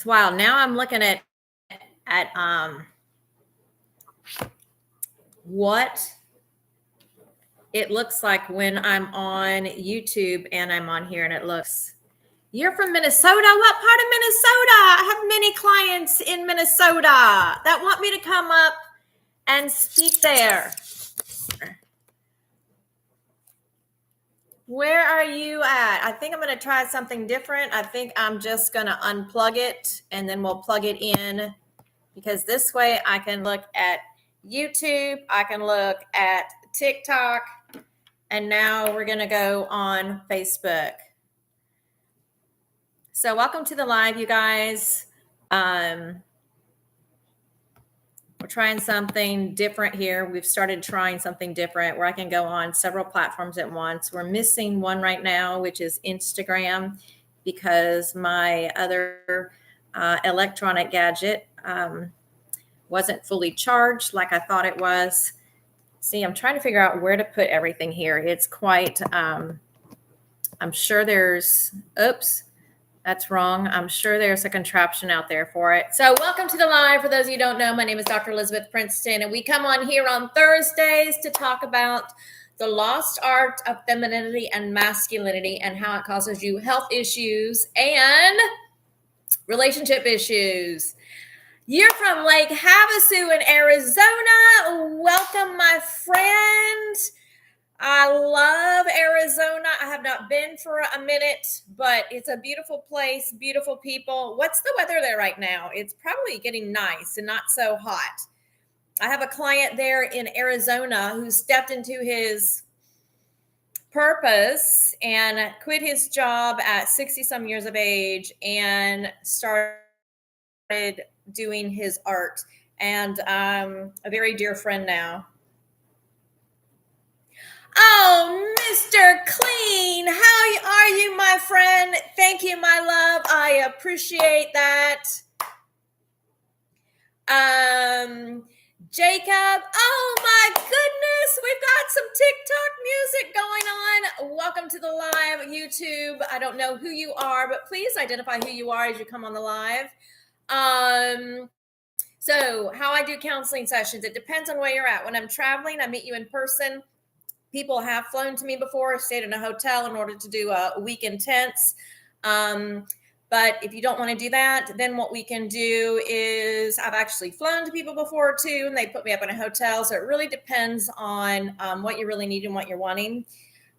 It's wild. Now I'm looking at what it looks like when I'm on YouTube and I'm on here, and it looks, you're from Minnesota. What part of Minnesota? I have many clients in Minnesota that want me to come up and speak there. Where are you at? I think I'm going to try something different. I think I'm just going to unplug it and then we'll plug it in, because this way I can look at YouTube, I can look at TikTok, and now we're going to go on Facebook. So welcome to the live, you guys. We're trying something different here. We've started trying something different where I can go on several platforms at once. We're missing one right now, which is Instagram, because my other electronic gadget wasn't fully charged like I thought it was. See, I'm trying to figure out where to put everything here. It's quite, I'm sure there's, oops, that's wrong. I'm sure there's a contraption out there for it. So welcome to the live. For those of you who don't know, my name is Dr. Elisabeth Princeton, and we come on here on Thursdays to talk about the lost art of femininity and masculinity and how it causes you health issues and relationship issues. You're from Lake Havasu in Arizona. Welcome, my friend. I love Arizona. I have not been for a minute, but it's a beautiful place, beautiful people. What's the weather there right now? It's probably getting nice and not so hot. I have a client there in Arizona who stepped into his purpose and quit his job at 60 some years of age and started doing his art. And a very dear friend now. Oh, Mr. Clean, how are you, my friend? Thank you, my love. I appreciate that. Jacob, oh my goodness, we've got some TikTok music going on. Welcome to the live, YouTube. I don't know who you are, but please identify who you are as you come on the live. So how I do counseling sessions, it depends on where you're at. When I'm traveling, I meet you in person. People have flown to me before, stayed in a hotel in order to do a week intense. But if you don't want to do that, then what we can do is, I've actually flown to people before too, and they put me up in a hotel. So it really depends on what you really need and what you're wanting.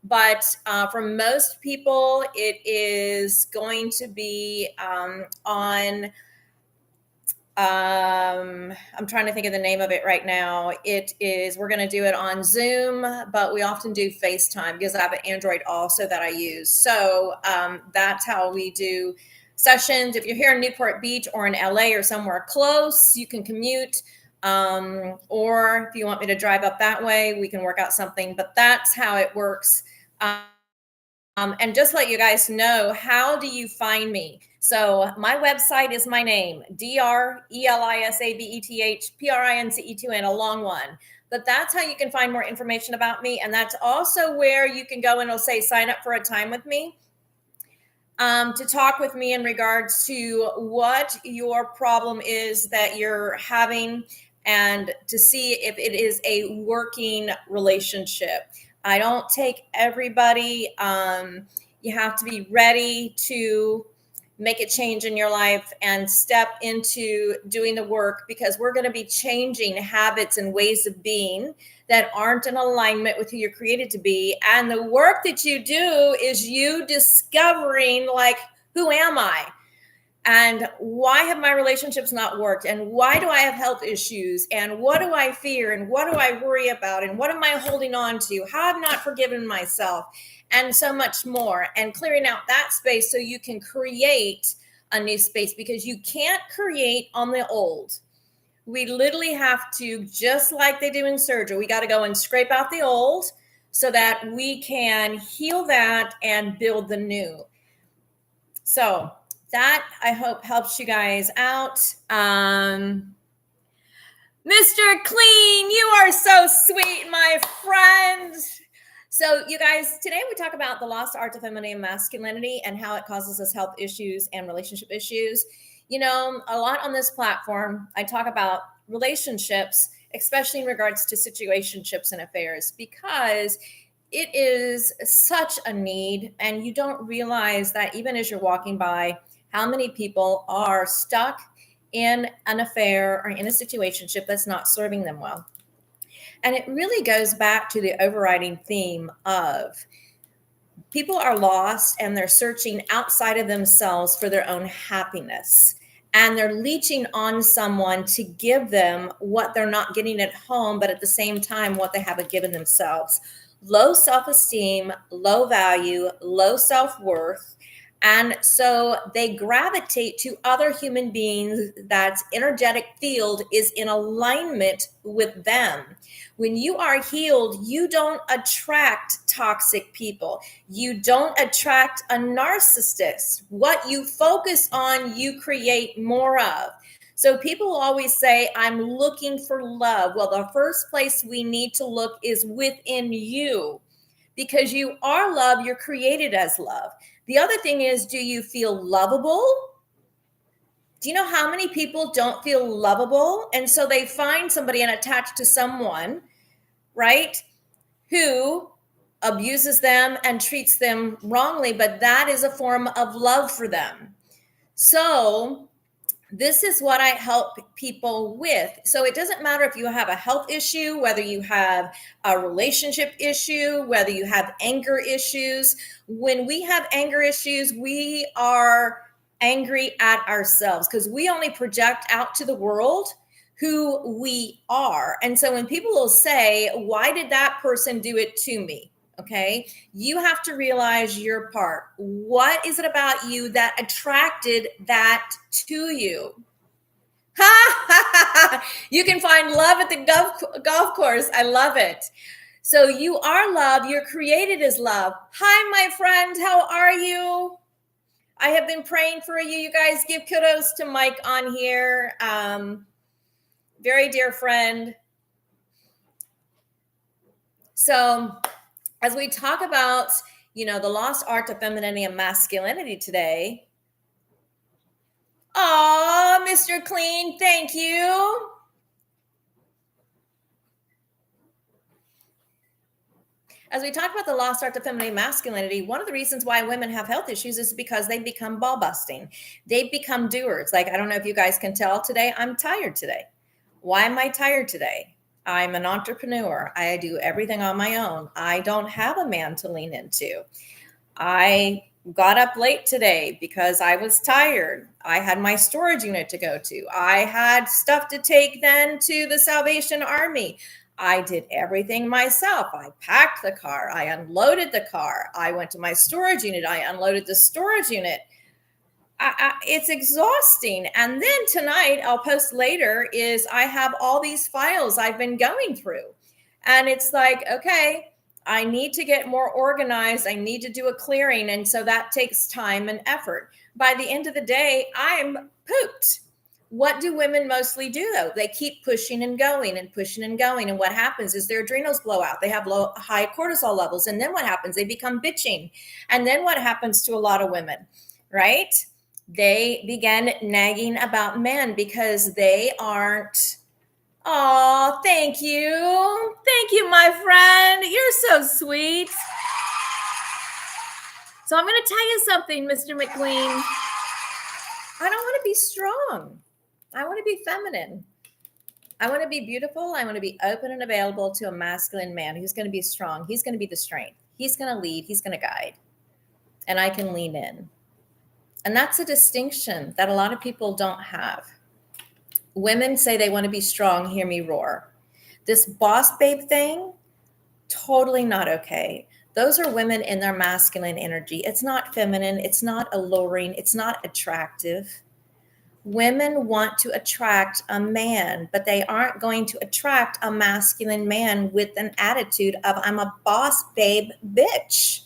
But for most people, it is going to be on... I'm trying to think of the name of it right now. We're going to do it on Zoom, but we often do FaceTime because I have an Android also that I use. So that's how we do sessions. If you're here in Newport Beach or in LA or somewhere close, you can commute. Or if you want me to drive up that way, we can work out something, but that's how it works. And just let you guys know, how do you find me? So my website is my name, DRELISABETH PRINCE2N, a long one. But that's how you can find more information about me. And that's also where you can go and it'll say, sign up for a time with me to talk with me in regards to what your problem is that you're having and to see if it is a working relationship. I don't take everybody. You have to be ready to make a change in your life and step into doing the work, because we're going to be changing habits and ways of being that aren't in alignment with who you're created to be. And the work that you do is you discovering, like, who am I? And why have my relationships not worked? And why do I have health issues? And what do I fear? And what do I worry about? And what am I holding on to? How have I not forgiven myself? And so much more. And clearing out that space so you can create a new space, because you can't create on the old. We literally have to, just like they do in surgery, we got to go and scrape out the old so that we can heal that and build the new. So that, I hope, helps you guys out. Mr. Clean, you are so sweet, my friend. So you guys, today we talk about the lost art of femininity and masculinity and how it causes us health issues and relationship issues. You know, a lot on this platform, I talk about relationships, especially in regards to situationships and affairs, because it is such a need. And you don't realize that even as you're walking by, how many people are stuck in an affair or in a situationship that's not serving them well. And it really goes back to the overriding theme of people are lost and they're searching outside of themselves for their own happiness. And they're leeching on someone to give them what they're not getting at home, but at the same time, what they haven't given themselves. Low self-esteem, low value, low self-worth. And so they gravitate to other human beings that's energetic field is in alignment with them. When you are healed, you don't attract toxic people. You don't attract a narcissist. What you focus on, you create more of. So people always say, I'm looking for love. Well, the first place we need to look is within you, because you are love. You're created as love. The other thing is, do you feel lovable? Do you know how many people don't feel lovable? And so they find somebody and attach to someone, right, who abuses them and treats them wrongly, but that is a form of love for them. So this is what I help people with. So it doesn't matter if you have a health issue, whether you have a relationship issue, whether you have anger issues. When we have anger issues, we are angry at ourselves because we only project out to the world who we are. And so when people will say, why did that person do it to me? Okay, you have to realize your part. What is it about you that attracted that to you? You can find love at the golf course. I love it. So you are love. You're created as love. Hi, my friend. How are you? I have been praying for you. You guys give kudos to Mike on here. Very dear friend. So as we talk about, you know, the lost art of femininity and masculinity today. Oh, Mr. Clean, thank you. As we talk about the lost art of femininity and masculinity, one of the reasons why women have health issues is because they become ball busting. They become doers. Like, I don't know if you guys can tell today, I'm tired today. Why am I tired today? I'm an entrepreneur. I do everything on my own. I don't have a man to lean into. I got up late today because I was tired. I had my storage unit to go to. I had stuff to take then to the Salvation Army. I did everything myself. I packed the car. I unloaded the car. I went to my storage unit. I unloaded the storage unit. It's exhausting. And then tonight, I'll post later, is I have all these files I've been going through. And it's like, okay, I need to get more organized. I need to do a clearing. And so that takes time and effort. By the end of the day, I'm pooped. What do women mostly do, though? They keep pushing and going and pushing and going. And what happens is their adrenals blow out. They have high cortisol levels. And then what happens? They become bitching. And then what happens to a lot of women, right? They begin nagging about men because they aren't. Oh, thank you. Thank you, my friend. You're so sweet. So I'm going to tell you something, Mr. McQueen. I don't want to be strong. I want to be feminine. I want to be beautiful. I want to be open and available to a masculine man who's going to be strong. He's going to be the strength. He's going to lead. He's going to guide. And I can lean in. And that's a distinction that a lot of people don't have. Women say they want to be strong. Hear me roar. This boss babe thing, totally not okay. Those are women in their masculine energy. It's not feminine. It's not alluring. It's not attractive. Women want to attract a man, but they aren't going to attract a masculine man with an attitude of, I'm a boss babe bitch.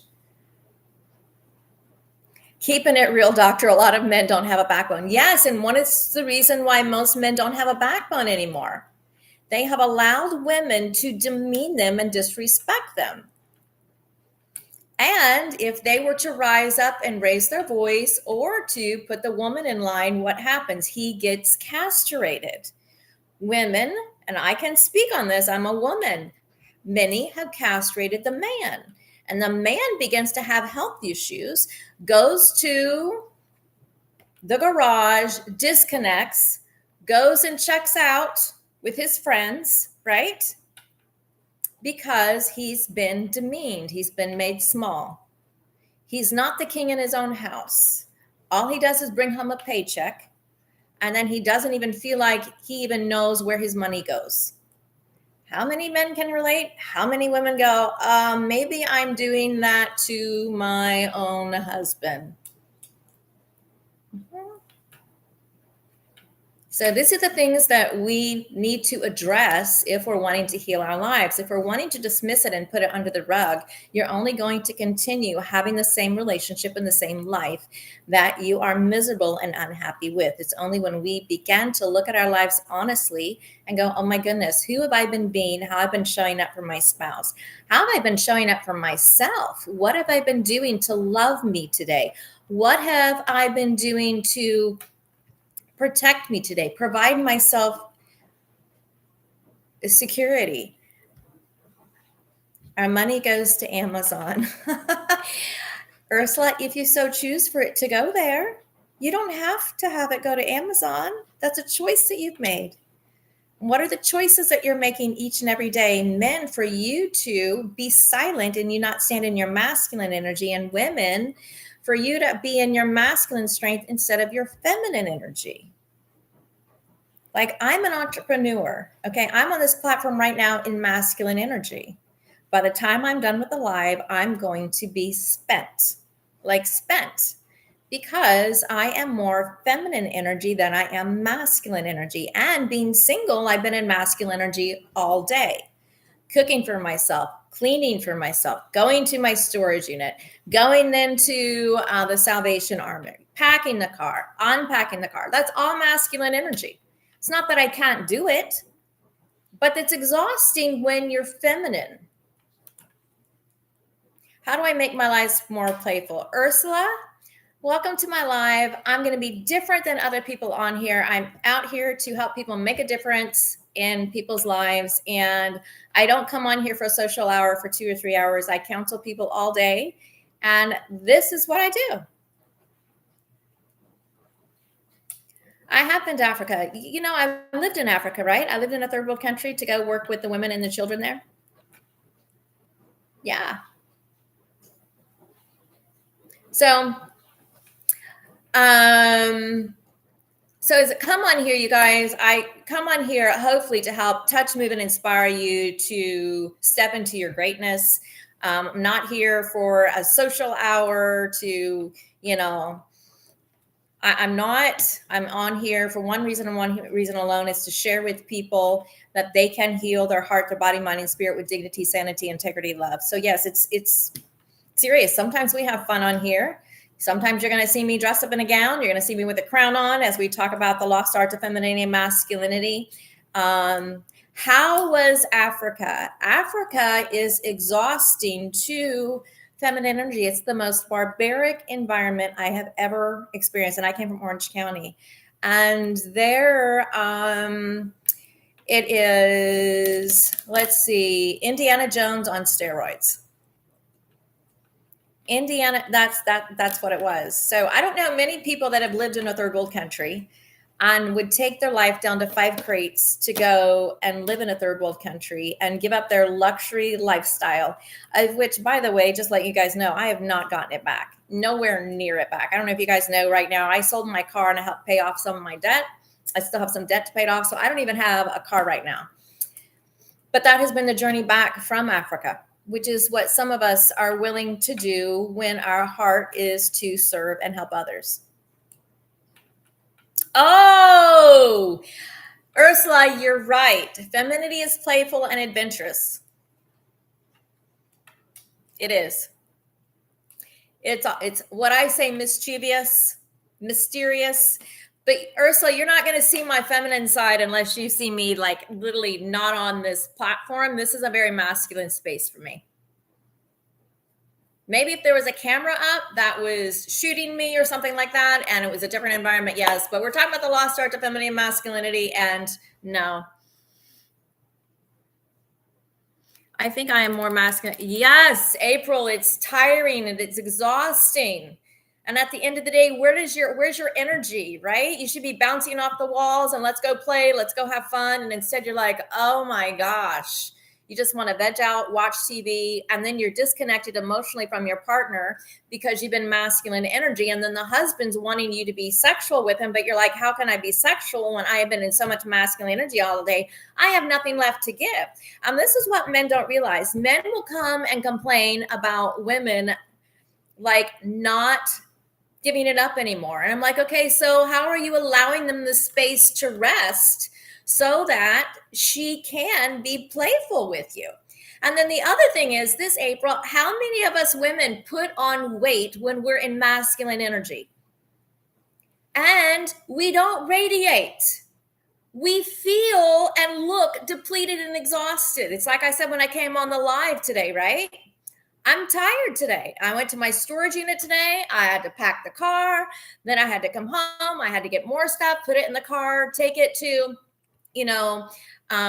Keeping it real, doctor, a lot of men don't have a backbone. Yes, and one is the reason why most men don't have a backbone anymore. They have allowed women to demean them and disrespect them. And if they were to rise up and raise their voice or to put the woman in line, what happens? He gets castrated. Women, and I can speak on this, I'm a woman, many have castrated the man. And the man begins to have health issues, goes to the garage, disconnects, goes and checks out with his friends, right? Because he's been demeaned, he's been made small. He's not the king in his own house. All he does is bring home a paycheck, and then he doesn't even feel like he even knows where his money goes. How many men can relate? How many women go, maybe I'm doing that to my own husband? So these are the things that we need to address if we're wanting to heal our lives. If we're wanting to dismiss it and put it under the rug, you're only going to continue having the same relationship and the same life that you are miserable and unhappy with. It's only when we begin to look at our lives honestly and go, oh my goodness, who have I been being? How have I been showing up for my spouse? How have I been showing up for myself? What have I been doing to love me today? What have I been doing to protect me today, provide myself security? Our money goes to Amazon. Ursula, if you so choose for it to go there, you don't have to have it go to Amazon. That's a choice that you've made. What are the choices that you're making each and every day? Men, for you to be silent and you not stand in your masculine energy, and women, for you to be in your masculine strength instead of your feminine energy. Like, I'm an entrepreneur, okay? I'm on this platform right now in masculine energy. By the time I'm done with the live, I'm going to be spent, because I am more feminine energy than I am masculine energy. And being single, I've been in masculine energy all day, cooking for myself, cleaning for myself, going to my storage unit, going into the Salvation Army, packing the car, unpacking the car. That's all masculine energy. It's not that I can't do it, but it's exhausting when you're feminine. How do I make my life more playful? Ursula, welcome to my live. I'm going to be different than other people on here. I'm out here to help people make a difference in people's lives. And I don't come on here for a social hour for 2 or 3 hours. I counsel people all day. And this is what I do. I have been to Africa. You know, I lived in Africa, right? I lived in a third world country to go work with the women and the children there. Yeah. So, as it come on here, you guys, I come on here hopefully to help touch, move, and inspire you to step into your greatness. I'm not here for a social hour to, I'm on here for one reason and one reason alone, is to share with people that they can heal their heart, their body, mind, and spirit with dignity, sanity, integrity, love. So yes, it's serious. Sometimes we have fun on here. Sometimes you're going to see me dressed up in a gown. You're going to see me with a crown on as we talk about the lost arts of femininity and masculinity. How was Africa? Africa is exhausting to feminine energy. It's the most barbaric environment I have ever experienced. And I came from Orange County. And there, it is, let's see, Indiana Jones on steroids. Indiana, that's what it was. So I don't know many people that have lived in a third world country and would take their life down to 5 crates to go and live in a third world country and give up their luxury lifestyle, of which, by the way, just let you guys know, I have not gotten it back. Nowhere near it back. I don't know if you guys know right now, I sold my car and I helped pay off some of my debt. I still have some debt to pay off. So I don't even have a car right now. But that has been the journey back from Africa, which is what some of us are willing to do when our heart is to serve and help others. Oh, Ursula, you're right. Femininity is playful and adventurous. It is. It's what I say, mischievous, mysterious. But Ursula, you're not going to see my feminine side unless you see me like literally not on this platform. This is a very masculine space for me. Maybe if there was a camera up that was shooting me or something like that, and it was a different environment, yes. But we're talking about the lost art of feminine masculinity, and no. I think I am more masculine. Yes, April, it's tiring and it's exhausting. And at the end of the day, where's your energy, right? You should be bouncing off the walls and let's go play, let's go have fun. And instead you're like, oh my gosh, you just want to veg out, watch TV, and then you're disconnected emotionally from your partner because you've been masculine energy. And then the husband's wanting you to be sexual with him, but you're like, how can I be sexual when I have been in so much masculine energy all day? I have nothing left to give. This is what men don't realize. Men will come and complain about women like not giving it up anymore. And I'm like, okay, so how are you allowing them the space to rest so that she can be playful with you? And then the other thing is this, April, how many of us women put on weight when we're in masculine energy? And we don't radiate. We feel and look depleted and exhausted. It's like I said when I came on the live today, right? I'm tired today. I went to my storage unit today. I had to pack the car. Then I had to come home. I had to get more stuff, put it in the car, take it to,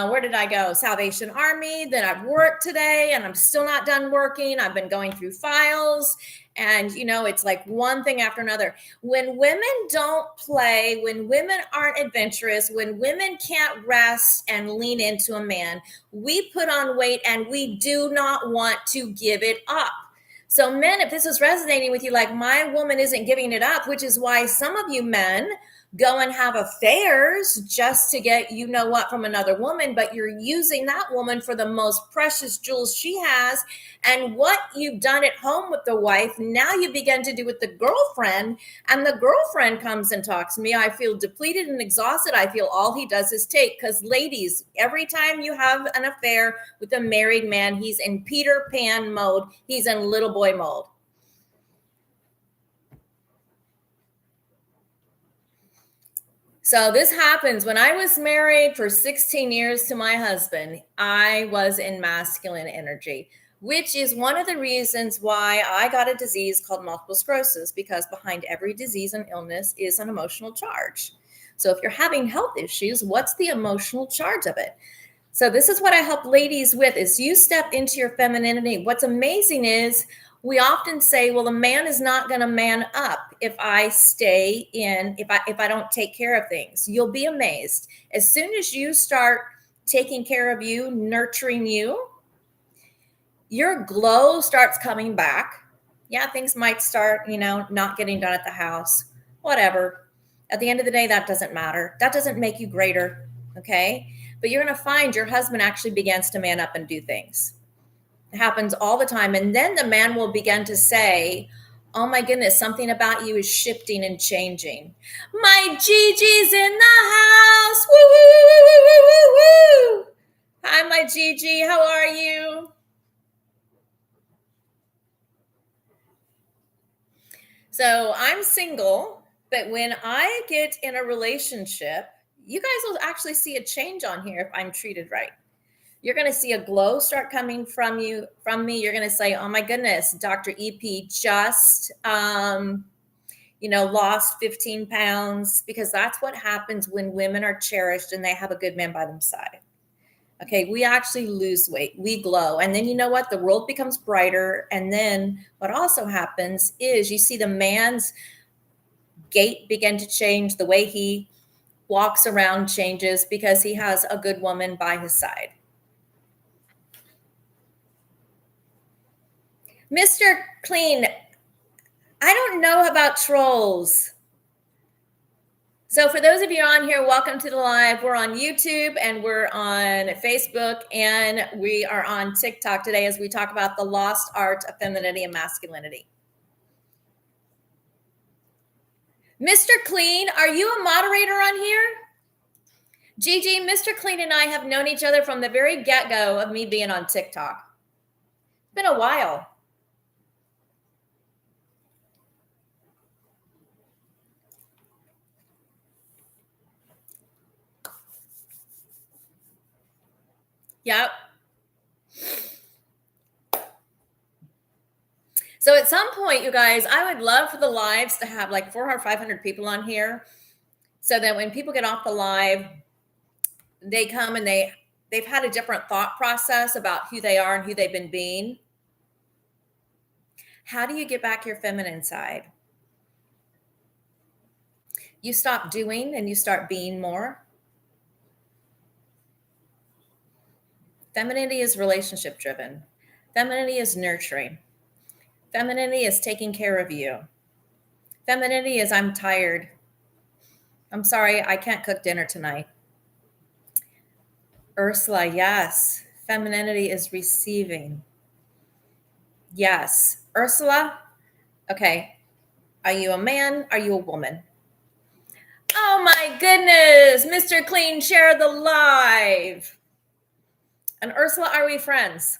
where did I go? Salvation Army. Then I've worked today and I'm still not done working. I've been going through files and, it's like one thing after another. When women don't play, when women aren't adventurous, when women can't rest and lean into a man, we put on weight and we do not want to give it up. So men, if this is resonating with you, like my woman isn't giving it up, which is why some of you men go and have affairs just to get what from another woman, but you're using that woman for the most precious jewels she has. And what you've done at home with the wife, now you begin to do with the girlfriend, and the girlfriend comes and talks to me. I feel depleted and exhausted. I feel all he does is take. Because ladies, every time you have an affair with a married man, he's in Peter Pan mode. He's in little boy mode. So this happens when I was married for 16 years to my husband. I was in masculine energy, which is one of the reasons why I got a disease called multiple sclerosis, because behind every disease and illness is an emotional charge. So if you're having health issues, what's the emotional charge of it? So this is what I help ladies with, is you step into your femininity. What's amazing is we often say, well, a man is not going to man up if I stay in, if I don't take care of things. You'll be amazed. As soon as you start taking care of you, nurturing you, your glow starts coming back. Yeah, things might start, not getting done at the house, whatever. At the end of the day, that doesn't matter. That doesn't make you greater, okay? But you're going to find your husband actually begins to man up and do things. It happens all the time. And then the man will begin to say, oh my goodness, something about you is shifting and changing. My Gigi's in the house. Woo, woo, woo, woo, woo, woo, woo. Hi, my Gigi. How are you? So I'm single, but when I get in a relationship, you guys will actually see a change on here if I'm treated right. You're going to see a glow start coming from me. You're going to say, oh my goodness, Dr. EP just, lost 15 pounds, because that's what happens when women are cherished and they have a good man by their side. Okay, we actually lose weight, we glow. And then you know what? The world becomes brighter. And then what also happens is you see the man's gait begin to change. The way he walks around changes because he has a good woman by his side. Mr. Clean, I don't know about trolls. So for those of you on here, welcome to the live. We're on YouTube and we're on Facebook and we are on TikTok today as we talk about the lost art of femininity and masculinity. Mr. Clean, are you a moderator on here? Gigi, Mr. Clean and I have known each other from the very get-go of me being on TikTok. It's been a while. Yep. So at some point, you guys, I would love for the lives to have like 400 or 500 people on here, so that when people get off the live, they come and they've had a different thought process about who they are and who they've been being. How do you get back your feminine side? You stop doing and you start being more. Femininity is relationship driven. Femininity is nurturing. Femininity is taking care of you. Femininity is I'm tired. I'm sorry, I can't cook dinner tonight. Ursula, yes. Femininity is receiving. Yes. Ursula, okay. Are you a man? Are you a woman? Oh my goodness. Mr. Clean, share the live. And Ursula, are we friends?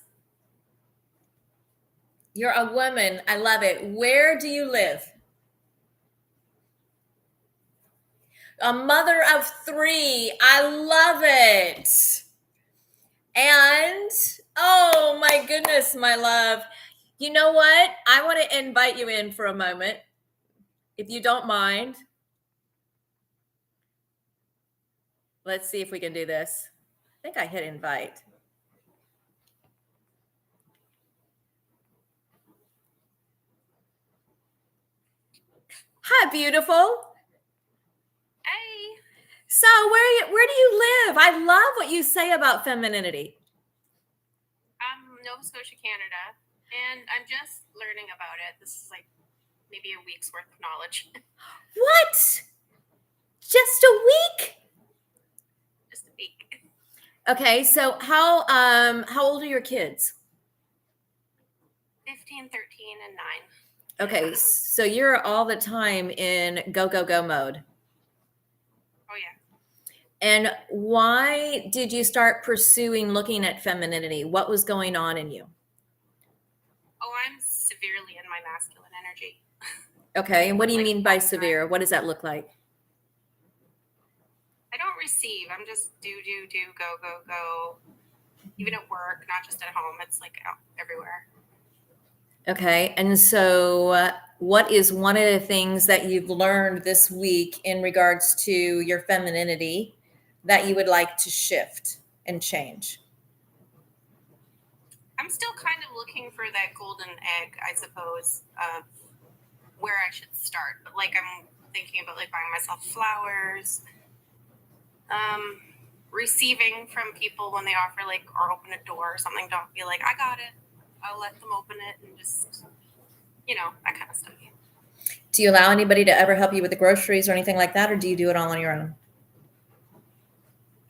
You're a woman. I love it. Where do you live? A mother of 3. I love it. And, oh my goodness, my love. You know what? I want to invite you in for a moment, if you don't mind. Let's see if we can do this. I think I hit invite. Hi, beautiful. Hey. So where do you live? I love what you say about femininity. Nova Scotia, Canada, and I'm just learning about it. This is like maybe a week's worth of knowledge. What? Just a week? Just a week. Okay, so how old are your kids? 15, 13, and 9. Okay, so you're all the time in go, go, go mode. Oh, yeah. And why did you start pursuing looking at femininity? What was going on in you? Oh, I'm severely in my masculine energy. Okay, and what do you mean by severe? What does that look like? I don't receive. I'm just do, go, go, go. Even at work, not just at home. It's like everywhere. Okay, and so what is one of the things that you've learned this week in regards to your femininity that you would like to shift and change? I'm still kind of looking for that golden egg, I suppose, of where I should start. But like I'm thinking about like buying myself flowers, receiving from people when they offer like or open a door or something. Don't feel like I got it. I'll let them open it and just, that kind of stuff. Do you allow anybody to ever help you with the groceries or anything like that, or do you do it all on your own?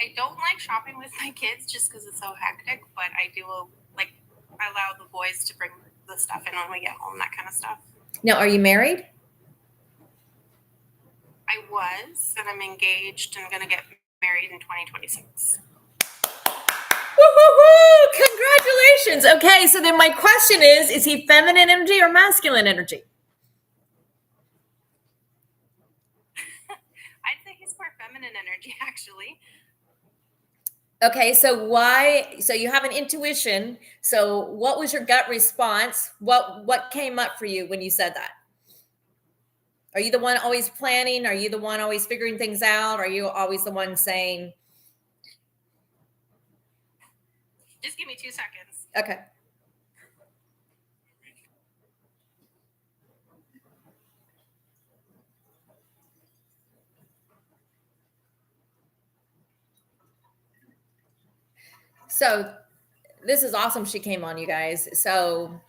I don't like shopping with my kids just because it's so hectic, but I do I allow the boys to bring the stuff in when we get home, that kind of stuff. Now, are you married? I was, and I'm engaged and going to get married in 2026. Woo-hoo-hoo! Congratulations. Okay, so then my question is he feminine energy or masculine energy? I'd say he's more feminine energy, actually. Okay, so you have an intuition. So what was your gut response? What came up for you when you said that? Are you the one always planning? Are you the one always figuring things out? Are you always the one saying? Just give me 2 seconds. Okay. So this is awesome. She came on, you guys. So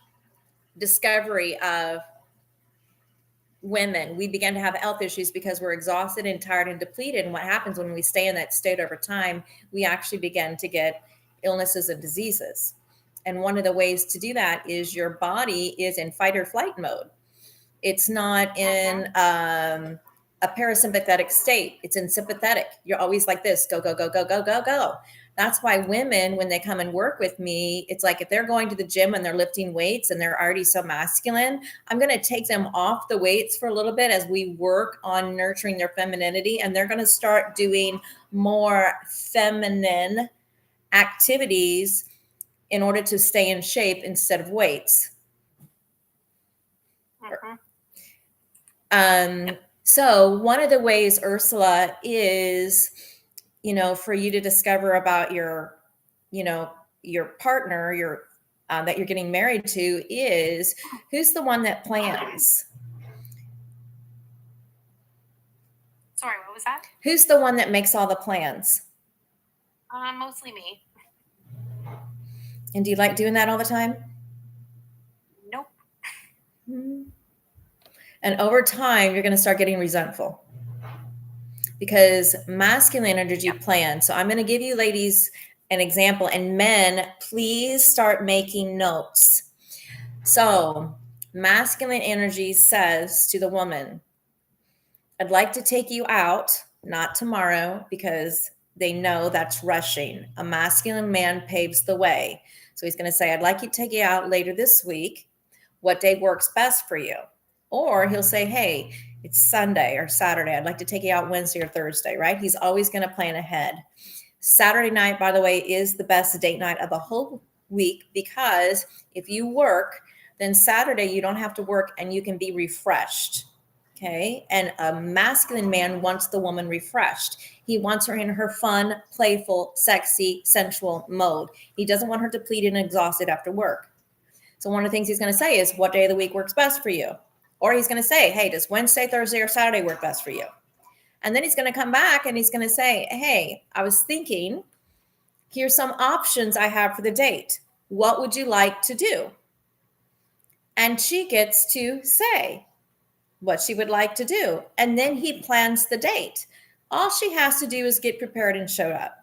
discovery of women, we begin to have health issues because we're exhausted and tired and depleted. And what happens when we stay in that state over time, we actually begin to get illnesses and diseases. And one of the ways to do that is your body is in fight or flight mode. It's not in a parasympathetic state. It's in sympathetic. You're always like this, go, go, go, go, go, go, go. That's why women, when they come and work with me, it's like if they're going to the gym and they're lifting weights and they're already so masculine, I'm going to take them off the weights for a little bit as we work on nurturing their femininity. And they're going to start doing more feminine activities in order to stay in shape instead of weights. So one of the ways, Ursula, is, for you to discover about your partner, that you're getting married to, is who's the one that plans? Sorry, what was that? Who's the one that makes all the plans? Mostly me. And do you like doing that all the time? Nope. And over time, you're going to start getting resentful because masculine energy plans. So I'm going to give you ladies an example, and men, please start making notes. So masculine energy says to the woman, I'd like to take you out, not tomorrow, because they know that's rushing. A masculine man paves the way. So he's going to say, I'd like you to take you out later this week. What day works best for you? Or he'll say, hey, it's Sunday or Saturday. I'd like to take you out Wednesday or Thursday, right? He's always going to plan ahead. Saturday night, by the way, is the best date night of the whole week, because if you work, then Saturday you don't have to work and you can be refreshed. Okay. And a masculine man wants the woman refreshed. He wants her in her fun, playful, sexy, sensual mode. He doesn't want her depleted and exhausted after work. So one of the things he's going to say is, what day of the week works best for you? Or he's going to say, hey, does Wednesday, Thursday, or Saturday work best for you? And then he's going to come back and he's going to say, hey, I was thinking, here's some options I have for the date. What would you like to do? And she gets to say what she would like to do. And then he plans the date. All she has to do is get prepared and show up.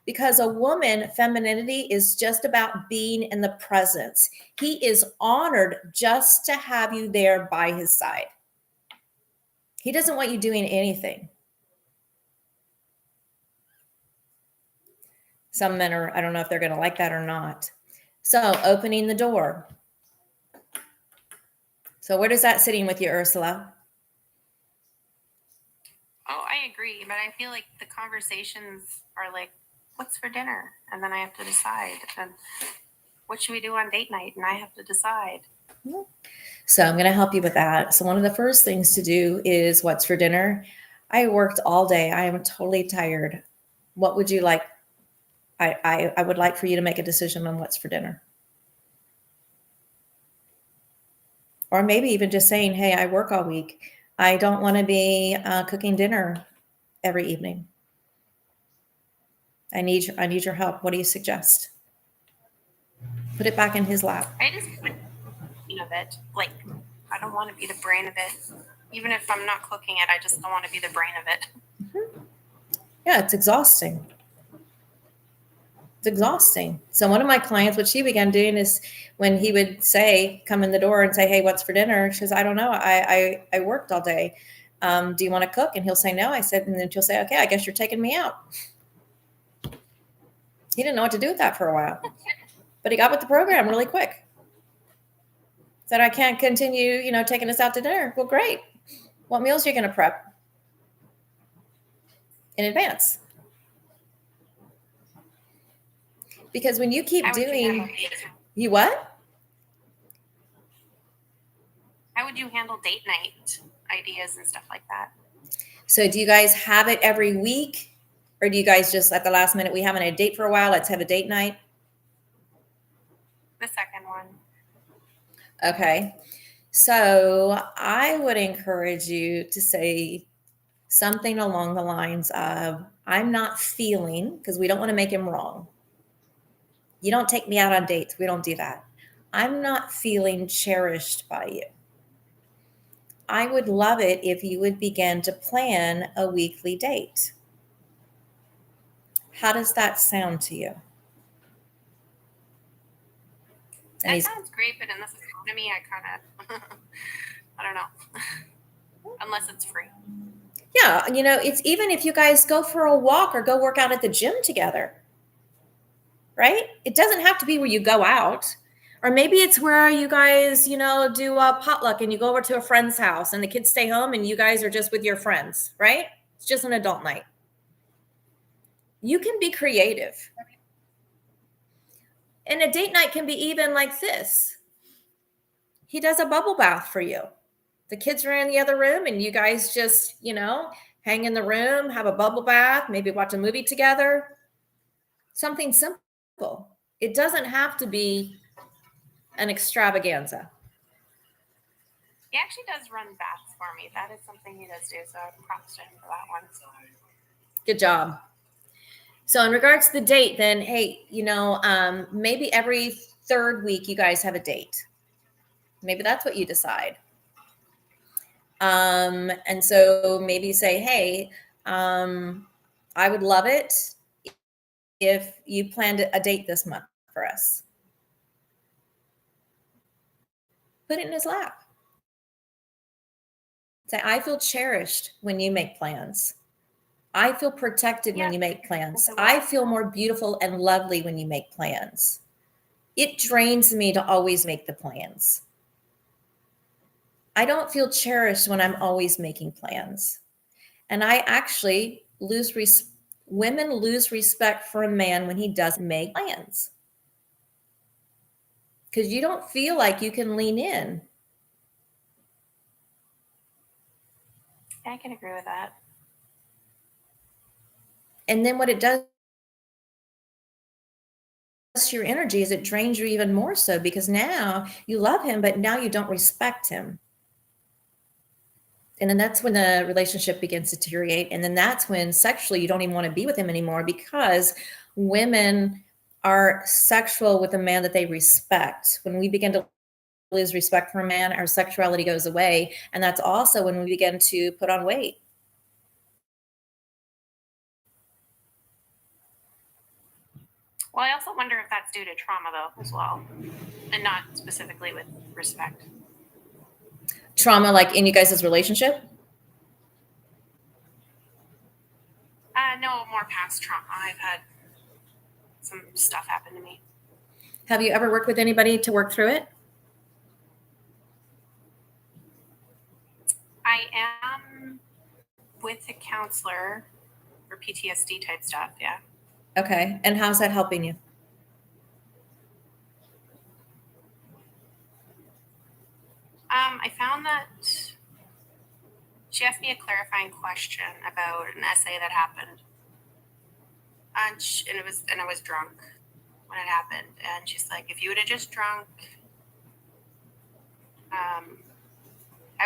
Because a woman, femininity is just about being in the presence. He is honored just to have you there by his side. He doesn't want you doing anything. Some men are, I don't know if they're going to like that or not. So opening the door. So where does that sitting with you, Ursula? Oh, I agree. But I feel like the conversations are like, what's for dinner? And then I have to decide. And what should we do on date night? And I have to decide. So I'm going to help you with that. So one of the first things to do is, what's for dinner? I worked all day. I am totally tired. What would you like? I would like for you to make a decision on what's for dinner. Or maybe even just saying, hey, I work all week. I don't want to be cooking dinner every evening. I need your help. What do you suggest? Put it back in his lap. I just put of it. Like, I don't want to be the brain of it. Even if I'm not cooking it, I just don't want to be the brain of it. Mm-hmm. Yeah, it's exhausting. It's exhausting. So one of my clients, what she began doing is, when he would say, come in the door and say, hey, what's for dinner? She says, I don't know. I worked all day. Do you want to cook? And he'll say, no. I said, and then she'll say, okay, I guess you're taking me out. He didn't know what to do with that for a while, but he got with the program really quick. Said, I can't continue, taking us out to dinner. Well, great. What meals are you going to prep in advance? Because when you keep doing, you what? How would you handle date night ideas and stuff like that? So do you guys have it every week? Or do you guys just, at the last minute, we haven't had a date for a while, let's have a date night? The second one. Okay. So I would encourage you to say something along the lines of, I'm not feeling, because we don't want to make him wrong. You don't take me out on dates. We don't do that. I'm not feeling cherished by you. I would love it if you would begin to plan a weekly date. How does that sound to you? That sounds great, but in this economy, I kind of, I don't know, unless it's free. Yeah, it's even if you guys go for a walk or go work out at the gym together, right? It doesn't have to be where you go out. Or maybe it's where you guys, do a potluck and you go over to a friend's house and the kids stay home and you guys are just with your friends, right? It's just an adult night. You can be creative. And a date night can be even like this. He does a bubble bath for you. The kids are in the other room and you guys just, hang in the room, have a bubble bath, maybe watch a movie together. Something simple. It doesn't have to be an extravaganza. He actually does run baths for me. That is something he does do. So props to him for that one. Good job. So in regards to the date, then, hey, maybe every third week you guys have a date. Maybe that's what you decide. And so maybe say, hey, I would love it if you planned a date this month for us. Put it in his lap. Say, I feel cherished when you make plans. I feel protected when you make plans. I feel more beautiful and lovely when you make plans. It drains me to always make the plans. I don't feel cherished when I'm always making plans. And I actually women lose respect for a man when he doesn't make plans. Because you don't feel like you can lean in. I can agree with that. And then what it does to your energy is it drains you even more so, because now you love him, but now you don't respect him. And then that's when the relationship begins to deteriorate. And then that's when sexually you don't even want to be with him anymore, because women are sexual with a man that they respect. When we begin to lose respect for a man, our sexuality goes away. And that's also when we begin to put on weight. Well, I also wonder if that's due to trauma, though, as well, and not specifically with respect. Trauma, like in you guys' relationship? No, more past trauma. I've had some stuff happen to me. Have you ever worked with anybody to work through it? I am with a counselor for PTSD type stuff, yeah. Okay. And how's that helping you? I found that she asked me a clarifying question about an essay that happened. And I was drunk when it happened. And she's like, if you would have just drunk, how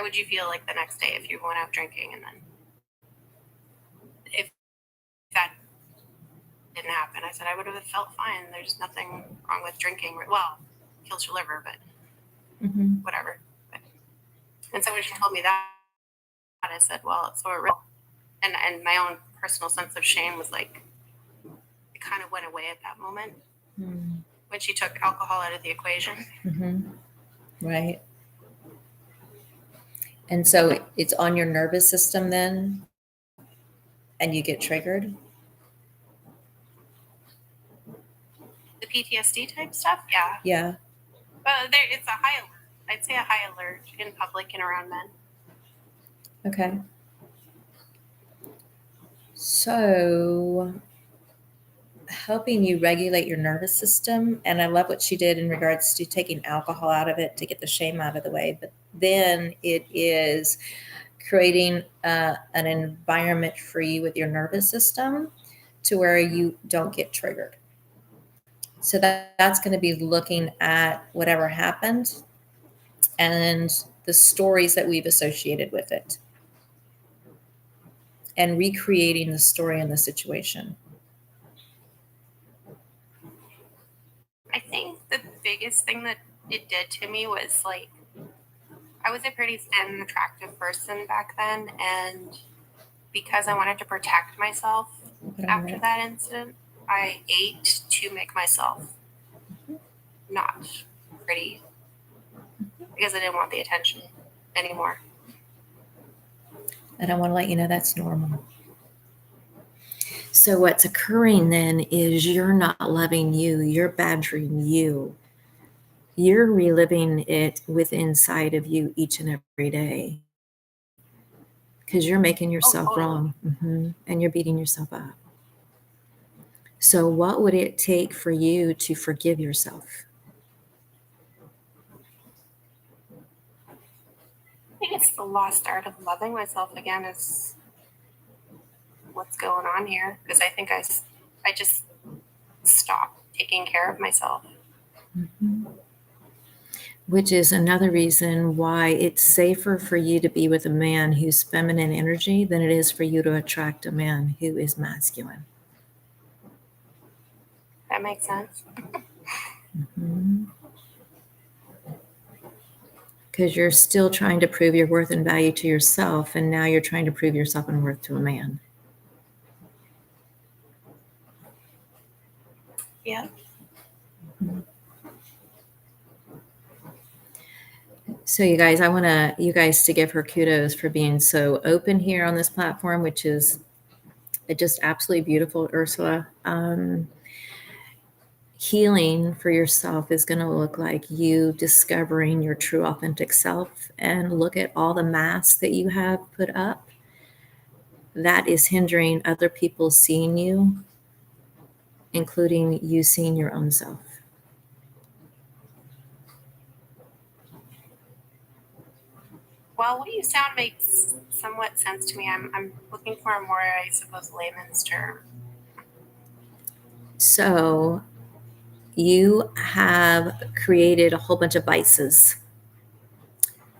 would you feel like the next day if you went out drinking? And then if that didn't happen, I said I would have felt fine. There's nothing wrong with drinking. Well, kills your liver, but whatever. And so when she told me that, I said, well, it's so real. And my own personal sense of shame was like, it kind of went away at that moment when she took alcohol out of the equation. Right. And so it's on your nervous system then, and you get triggered? The PTSD type stuff? Yeah. Yeah. But it's a high alert. I'd say a high alert in public and around men. Okay. So helping you regulate your nervous system, and I love what she did in regards to taking alcohol out of it to get the shame out of the way, but then it is creating an environment for you with your nervous system to where you don't get triggered. So that's going to be looking at whatever happened and the stories that we've associated with it, and recreating the story and the situation. I think the biggest thing that it did to me was like, I was a pretty thin, attractive person back then. And because I wanted to protect myself after that incident, I ate to make myself not pretty because I didn't want the attention anymore. And I want to let you know that's normal. So what's occurring then is you're not loving you. You're badgering you. You're reliving it with inside of you each and every day because you're making yourself wrong. And you're beating yourself up. So what would it take for you to forgive yourself? I think think it's the lost art of loving myself again is what's going on here. Because I think I just stopped taking care of myself. Mm-hmm. Which is another reason why it's safer for you to be with a man who's feminine energy than it is for you to attract a man who is masculine. That makes sense. Mm-hmm. Because you're still trying to prove your worth and value to yourself, and now you're trying to prove yourself and worth to a man. Yeah. Mm-hmm. So you guys, I want you guys to give her kudos for being so open here on this platform, which is just absolutely beautiful, Ursula. Healing for yourself is going to look like you discovering your true authentic self, and look at all the masks that you have put up that is hindering other people seeing you, including you seeing your own self. Well, what you sound makes somewhat sense to me. I'm looking for a more, I suppose, layman's term. So you have created a whole bunch of vices,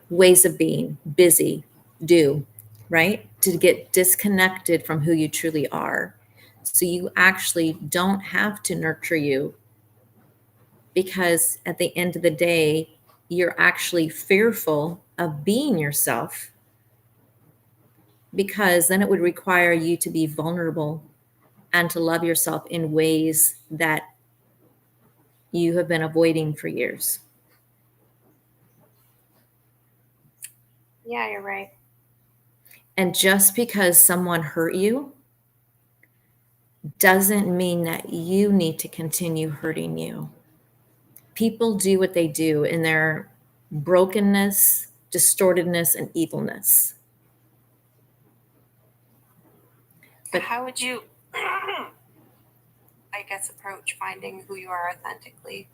ways of being, busy, do, right? To get disconnected from who you truly are. So you actually don't have to nurture you, because at the end of the day, you're actually fearful of being yourself, because then it would require you to be vulnerable and to love yourself in ways that you have been avoiding for years. Yeah, you're right. And just because someone hurt you doesn't mean that you need to continue hurting you. People do what they do in their brokenness, distortedness, and evilness. But how would you, I guess, approach finding who you are authentically?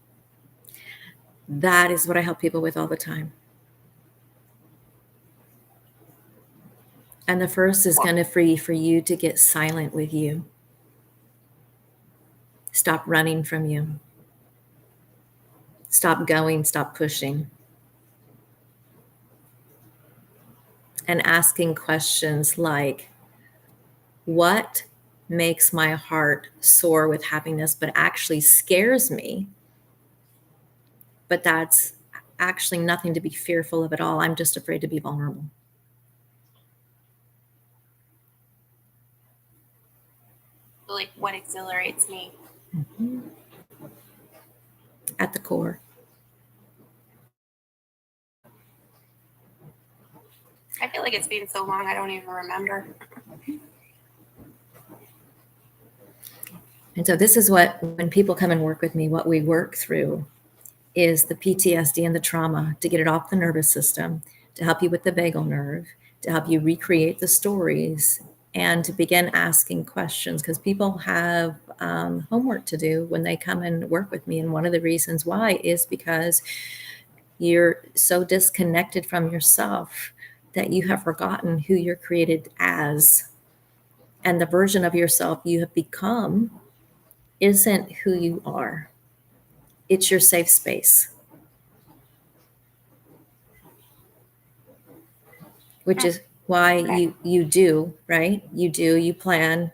That is what I help people with all the time. And the first is going to be for you to get silent with you. Stop running from you. Stop going, stop pushing. And asking questions like, what makes my heart soar with happiness but actually scares me? But that's actually nothing to be fearful of at all. I'm just afraid to be vulnerable. Like, what exhilarates me? Mm-hmm. At the core. I feel like it's been so long, I don't even remember. And so this is what, when people come and work with me, what we work through is the PTSD and the trauma, to get it off the nervous system, to help you with the vagal nerve, to help you recreate the stories, and to begin asking questions, because people have homework to do when they come and work with me. And one of the reasons why is because you're so disconnected from yourself that you have forgotten who you're created as. And the version of yourself you have become isn't who you are. It's your safe space. Which is why you do, right? You plan,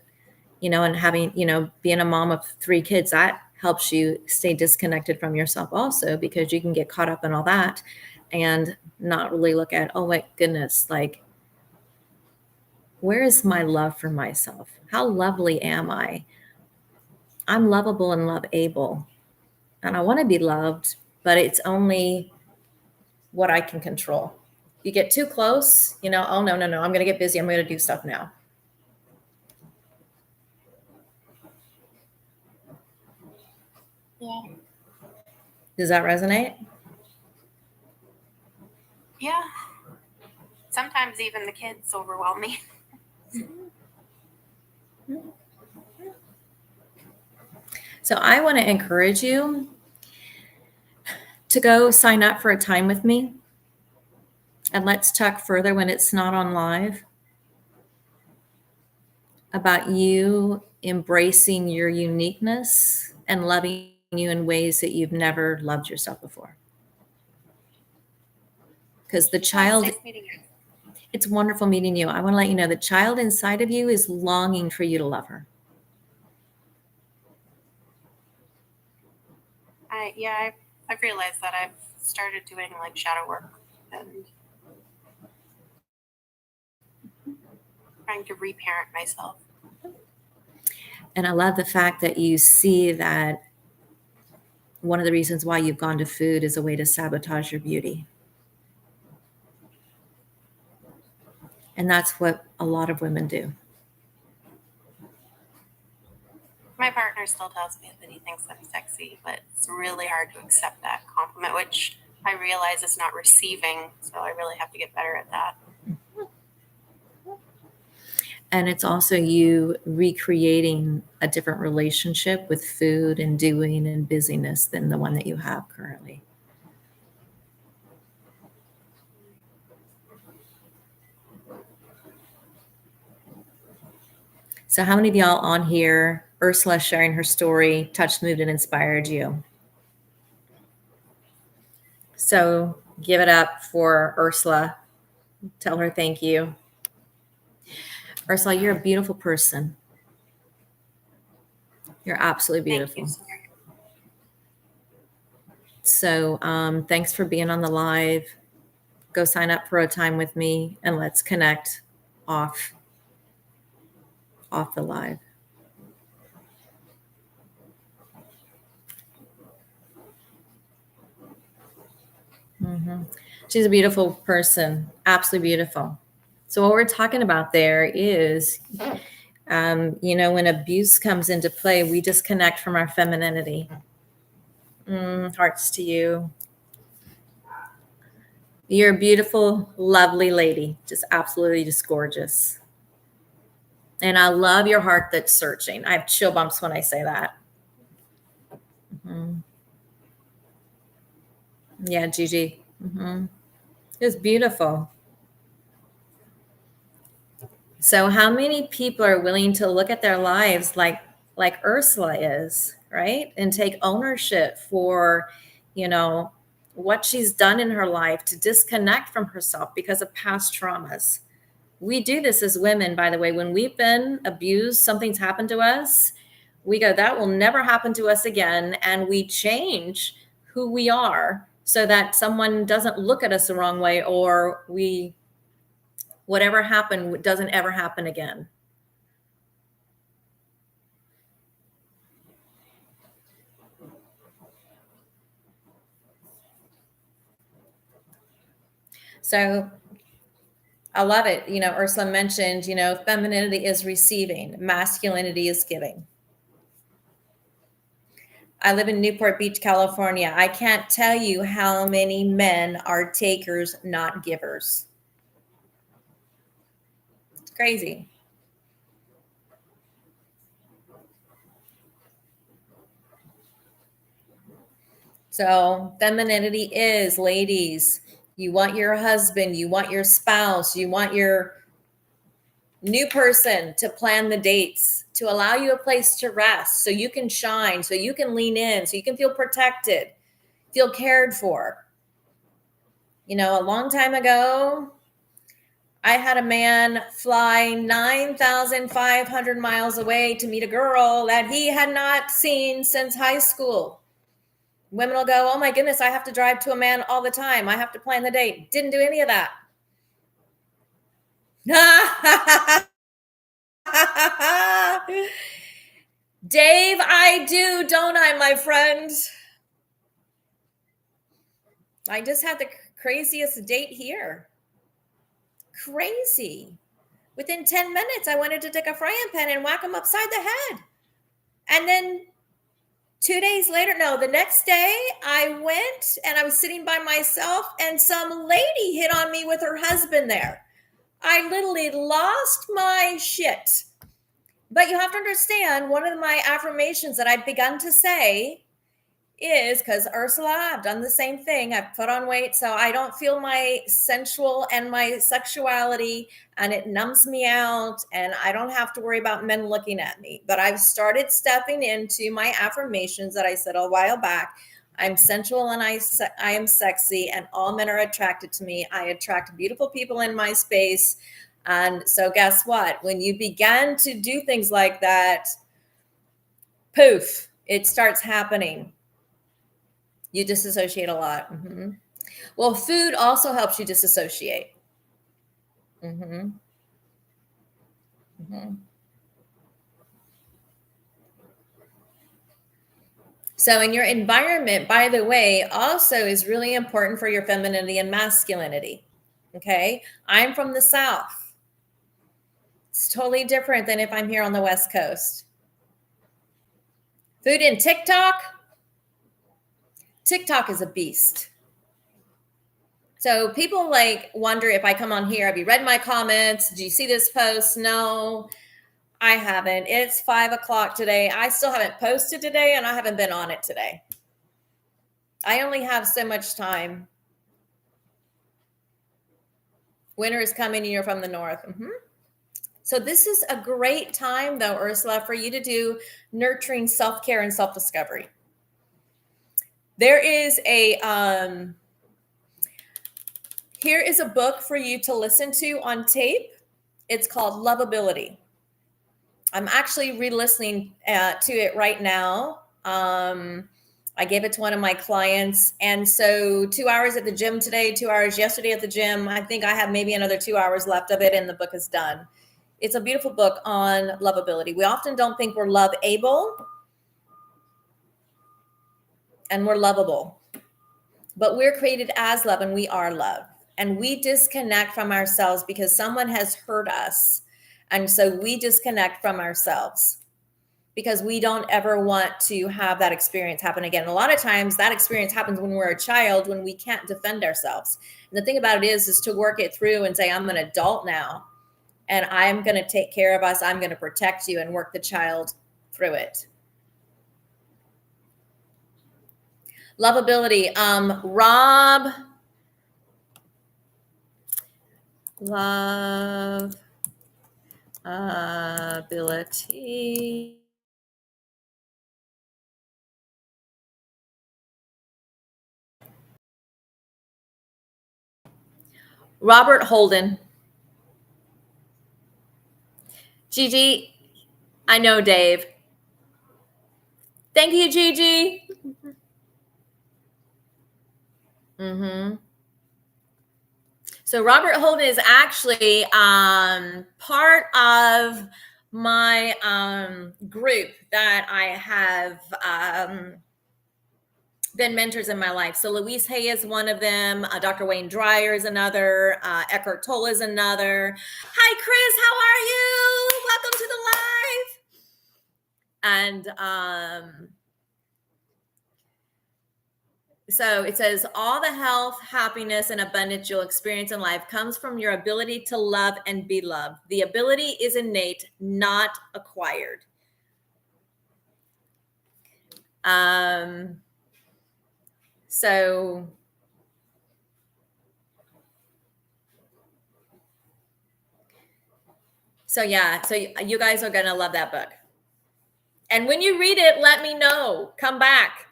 and having, being a mom of 3 kids, that helps you stay disconnected from yourself also, because you can get caught up in all that and not really look at, oh my goodness, like, where is my love for myself? How lovely am I? I'm lovable and love-able. And I want to be loved, but it's only what I can control. You get too close, oh, no, I'm going to get busy. I'm going to do stuff now. Yeah. Does that resonate? Yeah. Sometimes even the kids overwhelm me. So I want to encourage you to go sign up for a time with me. And let's talk further when it's not on live about you embracing your uniqueness and loving you in ways that you've never loved yourself before. Because the child, Nice meeting you. it's wonderful meeting you. I want to let you know the child inside of you is longing for you to love her. I've realized that I've started doing like shadow work and trying to reparent myself. And I love the fact that you see that one of the reasons why you've gone to food is a way to sabotage your beauty. And that's what a lot of women do. My partner still tells me that he thinks I'm sexy, but it's really hard to accept that compliment, which I realize is not receiving. So I really have to get better at that. And it's also you recreating a different relationship with food and doing and busyness than the one that you have currently. So how many of y'all on here, Ursula sharing her story, touched, moved, and inspired you? So give it up for Ursula. Tell her thank you. Ursula, you're a beautiful person. You're absolutely beautiful. Thank you, So thanks for being on the live. Go sign up for a time with me and let's connect off the live. She's a beautiful person, absolutely beautiful. So what we're talking about there is, when abuse comes into play, we disconnect from our femininity. Hearts to you. You're a beautiful, lovely lady, just absolutely just gorgeous. And I love your heart that's searching. I have chill bumps when I say that. Yeah, Gigi. It's beautiful. So how many people are willing to look at their lives like Ursula is, right? And take ownership for, what she's done in her life to disconnect from herself because of past traumas. We do this as women, by the way. When we've been abused, something's happened to us, we go, that will never happen to us again. And we change who we are so that someone doesn't look at us the wrong way, or whatever happened doesn't ever happen again. So I love it. Ursula mentioned, femininity is receiving, masculinity is giving. I live in Newport Beach, California. I can't tell you how many men are takers, not givers. It's crazy. So femininity is, ladies, you want your husband, you want your spouse, you want your new person to plan the dates, to allow you a place to rest so you can shine, so you can lean in, so you can feel protected, feel cared for. A long time ago, I had a man fly 9,500 miles away to meet a girl that he had not seen since high school. Women will go, oh my goodness, I have to drive to a man all the time. I have to plan the date. Didn't do any of that. Dave, I do, don't I, my friend? I just had the craziest date here. Crazy. Within 10 minutes, I wanted to take a frying pan and whack him upside the head. And then 2 days later, the next day, I went and I was sitting by myself and some lady hit on me with her husband there. I literally lost my shit. But you have to understand, one of my affirmations that I've begun to say is, because Ursula, I've done the same thing. I've put on weight so I don't feel my sensual and my sexuality, and it numbs me out, and I don't have to worry about men looking at me. But I've started stepping into my affirmations that I said a while back. I'm sensual and I am sexy, and all men are attracted to me. I attract beautiful people in my space. And so guess what? When you begin to do things like that, poof, it starts happening. You disassociate a lot. Mm-hmm. Well, food also helps you disassociate. Mm-hmm. Mm-hmm. So in your environment, by the way, also is really important for your femininity and masculinity. Okay. I'm from the South. It's totally different than if I'm here on the West Coast. Food in TikTok. TikTok is a beast. So people like wonder if I come on here, have you read my comments? Do you see this post? No, I haven't. It's 5 o'clock today. I still haven't posted today, and I haven't been on it today. I only have so much time. Winter is coming and you're from the north. Mm-hmm. So this is a great time, though, Ursula, for you to do nurturing self-care and self-discovery. There is here is a book for you to listen to on tape. It's called Lovability. I'm actually re-listening to it right now. I gave it to one of my clients. And so 2 hours at the gym today, 2 hours yesterday at the gym. I think I have maybe another 2 hours left of it, and the book is done. It's a beautiful book on lovability. We often don't think we're love-able, and we're lovable. But we're created as love, and we are love. And we disconnect from ourselves because someone has hurt us. And so we disconnect from ourselves because we don't ever want to have that experience happen again. And a lot of times that experience happens when we're a child, when we can't defend ourselves. And the thing about it is to work it through and say, I'm an adult now, and I'm going to take care of us. I'm going to protect you, and work the child through it. Lovability. Rob. Lovability. Robert Holden. Gigi, I know Dave. Thank you, Gigi. Mm-hmm. So Robert Holden is actually part of my group that I have been mentors in my life. So Louise Hay is one of them. Dr. Wayne Dreyer is another. Eckhart Tolle is another. Hi, Chris. How are you? Welcome to the live. And so it says, all the health, happiness, and abundance you'll experience in life comes from your ability to love and be loved. The ability is innate, not acquired. So yeah, so you guys are going to love that book. And when you read it, let me know. Come back.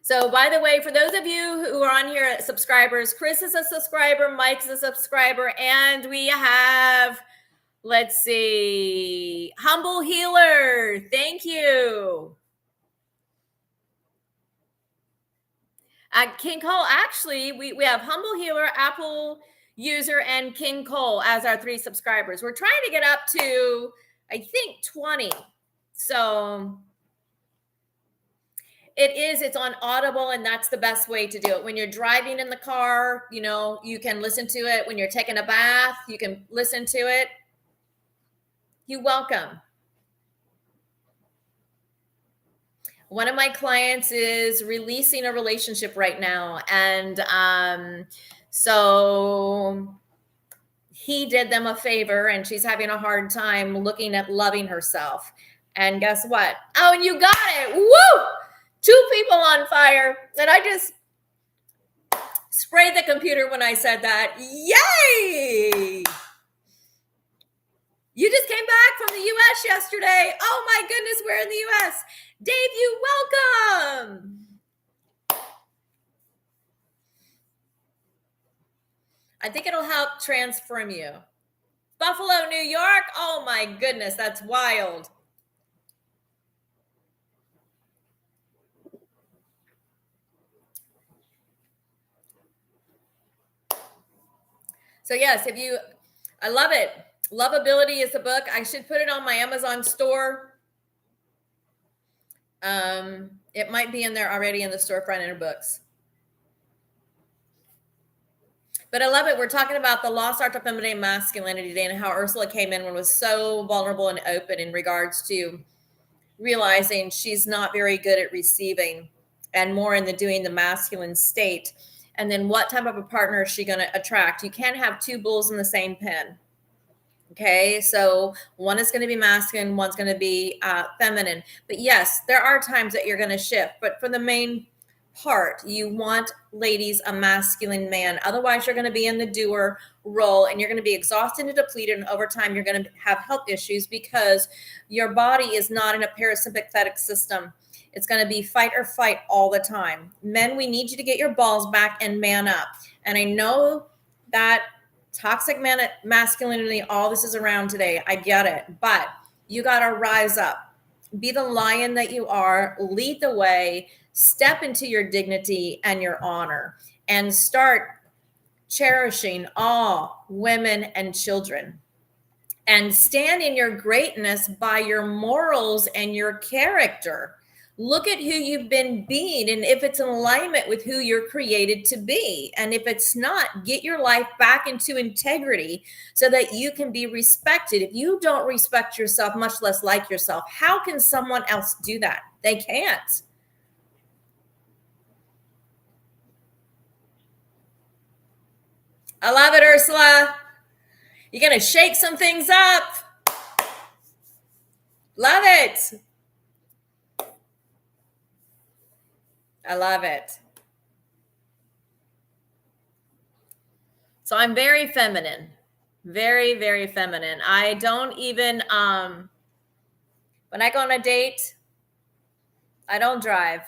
So by the way, for those of you who are on here, subscribers, Chris is a subscriber, Mike's a subscriber, and we have, let's see, Humble Healer. Thank you. King Cole, actually, we have Humble Healer, Apple user, and King Cole as our 3 subscribers. We're trying to get up to, I think, 20. So it's on Audible, and that's the best way to do it. When you're driving in the car, you can listen to it. When you're taking a bath, you can listen to it. You're welcome. One of my clients is releasing a relationship right now. And so he did them a favor, and she's having a hard time looking at loving herself. And guess what? Oh, and you got it. Woo! 2 people on fire. And I just sprayed the computer when I said that. Yay! You just came back from the U.S. yesterday. Oh my goodness, we're in the U.S. Dave, you welcome. I think it'll help transform you. Buffalo, New York. Oh my goodness, that's wild. So yes, I love it. Lovability is the book. I should put it on my Amazon store. It might be in there already in the storefront in books. But I love it. We're talking about the lost art of feminine masculinity today and how Ursula came in and was so vulnerable and open in regards to realizing she's not very good at receiving and more in the masculine state. And then what type of a partner is she going to attract? You can't have 2 bulls in the same pen. Okay, so one is going to be masculine, one's going to be feminine. But yes, there are times that you're going to shift. But for the main part, you want, ladies, a masculine man. Otherwise, you're going to be in the doer role and you're going to be exhausted and depleted. And over time, you're going to have health issues because your body is not in a parasympathetic system. It's going to be fight or fight all the time. Men, we need you to get your balls back and man up. And I know that toxic masculinity, all this is around today. I get it. But you got to rise up. Be the lion that you are. Lead the way. Step into your dignity and your honor. And start cherishing all women and children. And stand in your greatness by your morals and your character. Look at who you've been being and if it's in alignment with who you're created to be. And if it's not, get your life back into integrity so that you can be respected. If you don't respect yourself, much less like yourself, how can someone else do that? They can't. I love it, Ursula. You're going to shake some things up. Love it. I love it. So I'm very feminine, very, very feminine. I don't even, when I go on a date, I don't drive.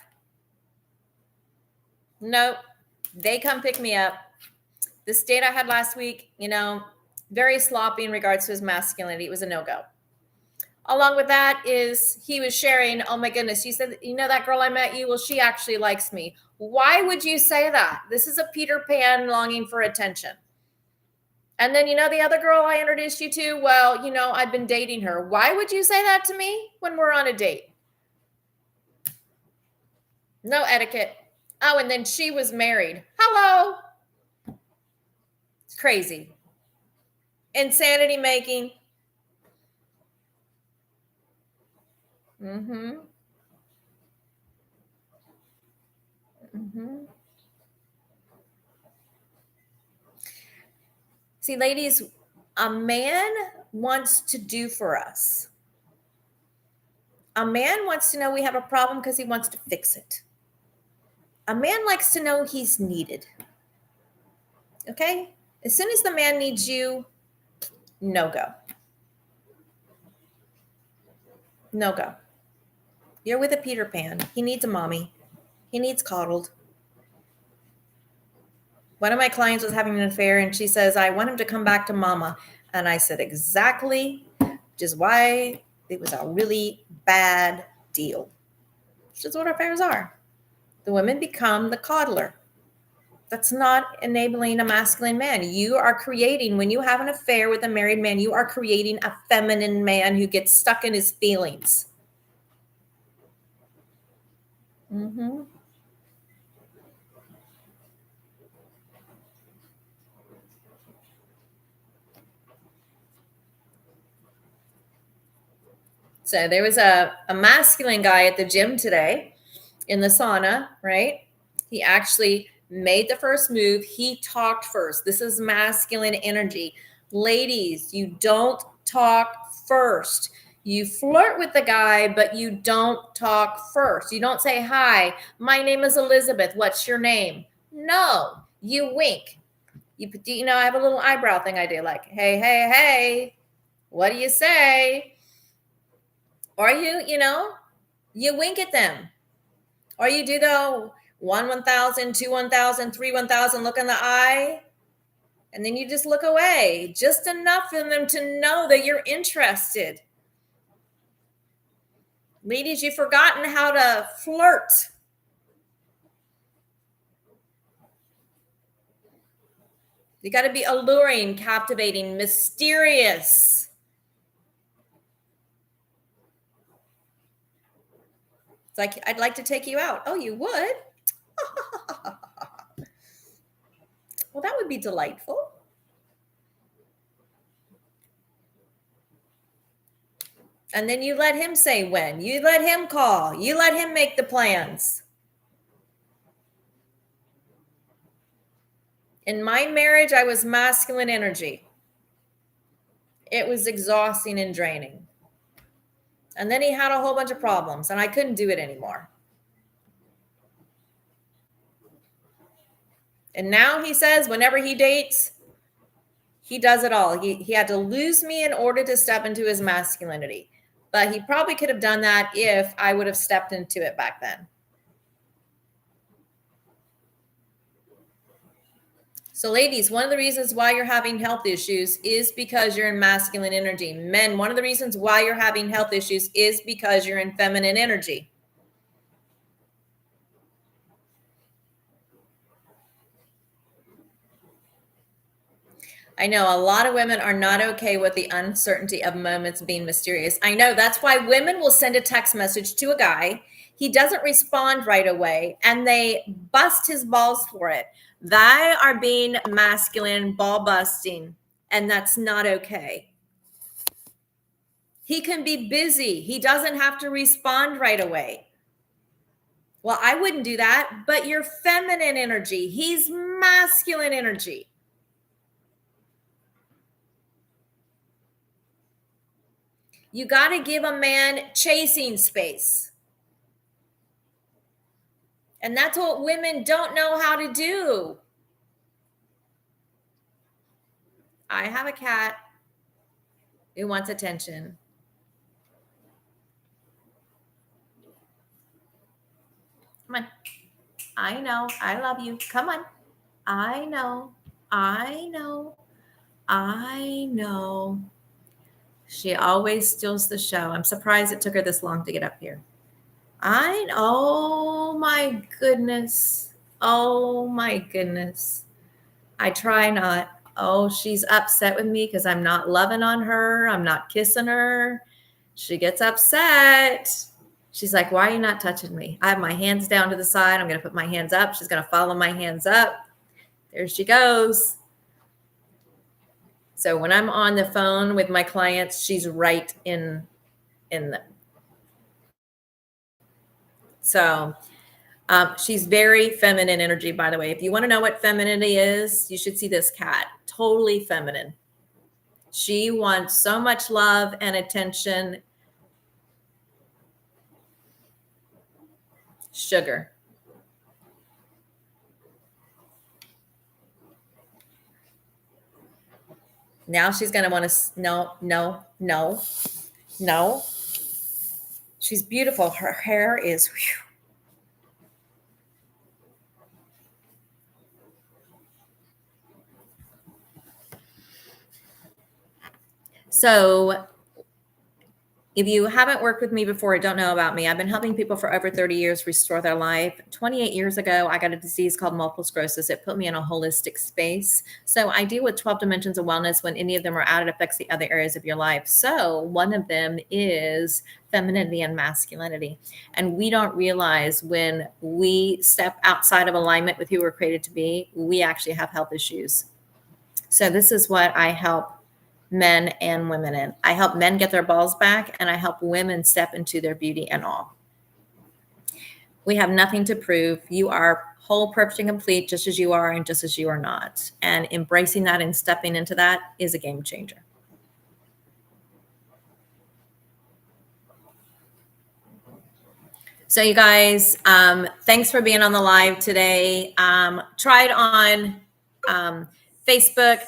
Nope. They come pick me up. This date I had last week, very sloppy in regards to his masculinity. It was a no-go. Along with that is he was sharing, oh my goodness, you said, that girl I met you, well, she actually likes me. Why would you say that? This is a Peter Pan longing for attention. And then, the other girl I introduced you to, well, I've been dating her. Why would you say that to me when we're on a date? No etiquette. Oh, and then she was married. Hello. It's crazy. Insanity making. Mm-hmm. Mm-hmm. See, ladies, a man wants to do for us. A man wants to know we have a problem because he wants to fix it. A man likes to know he's needed. Okay? As soon as the man needs you, no go. No go. You're with a Peter Pan. He needs a mommy. He needs coddled. One of my clients was having an affair and she says, I want him to come back to mama. And I said, exactly, which is why it was a really bad deal. Which is what affairs are. The women become the coddler. That's not enabling a masculine man. You are creating, when you have an affair with a married man, you are creating a feminine man who gets stuck in his feelings. Mm-hmm. So there was a masculine guy at the gym today in the sauna, right? He actually made the first move. He talked first. This is masculine energy. Ladies, you don't talk first. You flirt with the guy, but you don't talk first. You don't say, hi, my name is Elizabeth. What's your name? No, you wink. I have a little eyebrow thing I do, like, hey, hey, hey, what do you say? Or you wink at them. Or you do the 1,000, 2, 1,000, 3, 1,000, look in the eye. And then you just look away, just enough for them to know that you're interested. Ladies, you've forgotten how to flirt. You got to be alluring, captivating, mysterious. It's like, I'd like to take you out. Oh, you would? Well, that would be delightful. And then you let him say when. You let him call. You let him make the plans. In my marriage, I was masculine energy. It was exhausting and draining. And then he had a whole bunch of problems, and I couldn't do it anymore. And now he says whenever he dates, he does it all. He had to lose me in order to step into his masculinity. But he probably could have done that if I would have stepped into it back then. So ladies, one of the reasons why you're having health issues is because you're in masculine energy. Men, one of the reasons why you're having health issues is because you're in feminine energy. I know a lot of women are not okay with the uncertainty of moments being mysterious. I know that's why women will send a text message to a guy. He doesn't respond right away, and they bust his balls for it. They are being masculine, ball busting, and that's not okay. He can be busy. He doesn't have to respond right away. Well, I wouldn't do that, but you're feminine energy. He's masculine energy. You got to give a man chasing space. And that's what women don't know how to do. I have a cat who wants attention. Come on. I know. I love you. Come on. I know. I know. I know. She always steals the show. I'm surprised it took her this long to get up here. Oh my goodness. Oh my goodness. I try not. Oh, she's upset with me because I'm not loving on her. I'm not kissing her. She gets upset. She's like, why are you not touching me? I have my hands down to the side. I'm going to put my hands up. She's going to follow my hands up. There she goes. So when I'm on the phone with my clients, she's right in them. So she's very feminine energy, by the way. If you want to know what femininity is, you should see this cat. Totally feminine. She wants so much love and attention. Sugar. Now she's going to want to, no. She's beautiful. Her hair is, whew. So if you haven't worked with me before or don't know about me, I've been helping people for over 30 years restore their life. 28 years ago, I got a disease called multiple sclerosis. It put me in a holistic space. So I deal with 12 dimensions of wellness. When any of them are out, it affects the other areas of your life. So one of them is femininity and masculinity. And we don't realize when we step outside of alignment with who we're created to be, we actually have health issues. So this is what I help men and women in. I help men get their balls back, and I help women step into their beauty and all. We have nothing to prove. You are whole, perfect, and complete just as you are and just as you are not. And embracing that and stepping into that is a game changer. So you guys, thanks for being on the live today. Tried on Facebook.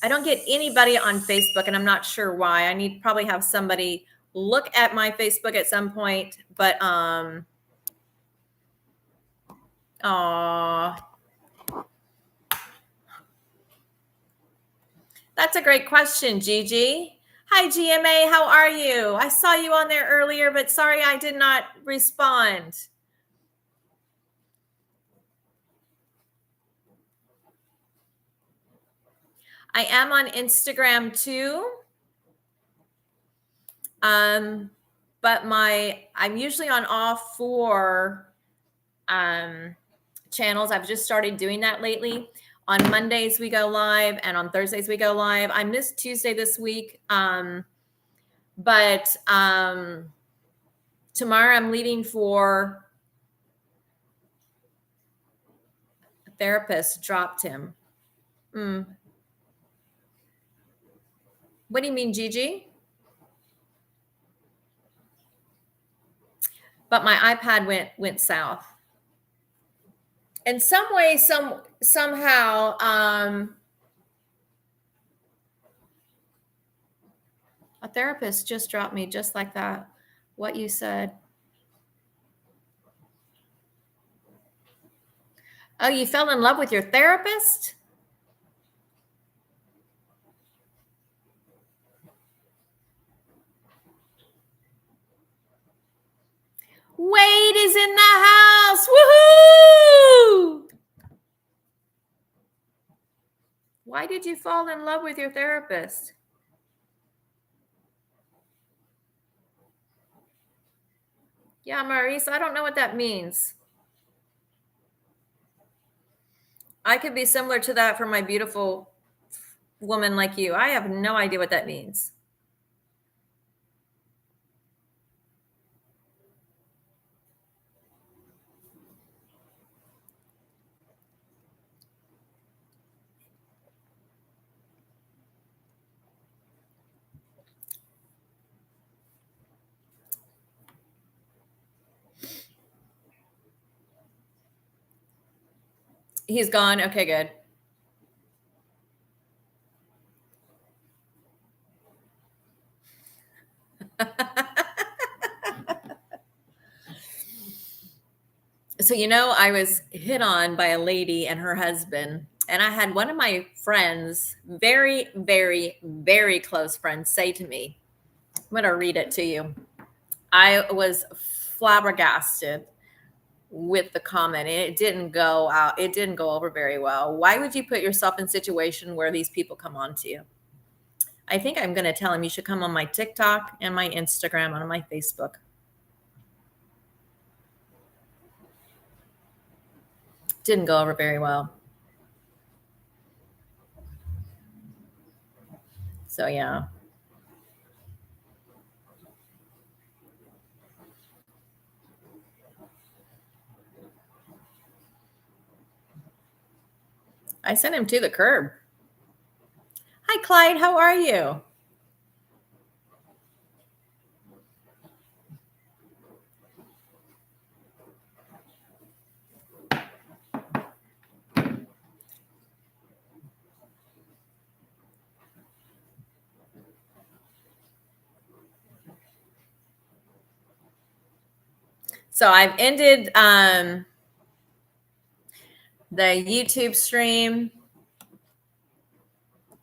I don't get anybody on Facebook, and I'm not sure why. I need to probably have somebody look at my Facebook at some point. But that's a great question, Gigi. Hi, GMA. How are you? I saw you on there earlier, but sorry I did not respond. I am on Instagram too. But I'm usually on all 4 channels. I've just started doing that lately. On Mondays we go live, and on Thursdays we go live. I missed Tuesday this week, but tomorrow I'm leaving for a therapist. Dropped him. What do you mean, Gigi? But my iPad went south. In some way, somehow, a therapist just dropped me just like that. What you said. Oh, you fell in love with your therapist? Wade is in the house. Woohoo! Why did you fall in love with your therapist? Yeah, Maurice, I don't know what that means. I could be similar to that for my beautiful woman like you. I have no idea what that means. He's gone. Okay, good. So, I was hit on by a lady and her husband, and I had one of my friends, very, very, very close friends, say to me, I'm going to read it to you. I was flabbergasted with the comment, and it didn't go out. It didn't go over very well. Why would you put yourself in a situation where these people come on to you? I think I'm going to tell him you should come on my TikTok and my Instagram and on my Facebook. Didn't go over very well. So, yeah. I sent him to the curb. Hi, Clyde. How are you? So I've ended the YouTube stream.